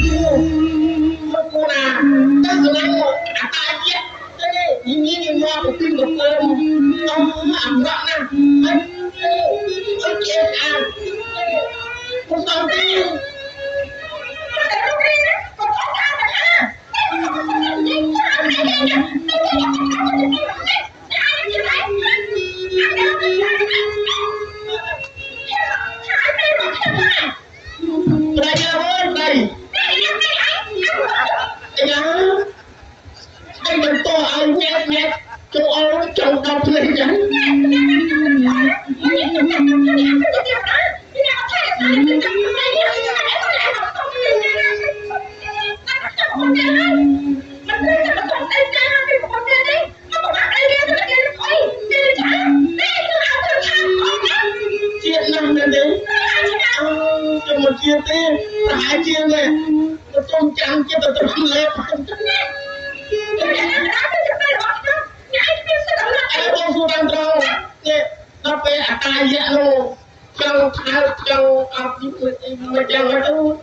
một cô nào ta cứ nói một cả tai kia thế này nhìn mo của phim của cơm ông ẩm gọn nè ông kia à không xong thế đây ơi đây anh đừng to anh nhét nhét châu Âu châu đọc lên nhá chuyện năm lên đấy cho một chia tê hai chia này một tôm trắng cho tôi không lên em không phụ đang trâu nó phải ai dạ luôn trâu thao trâu học những người chẳng phải đâu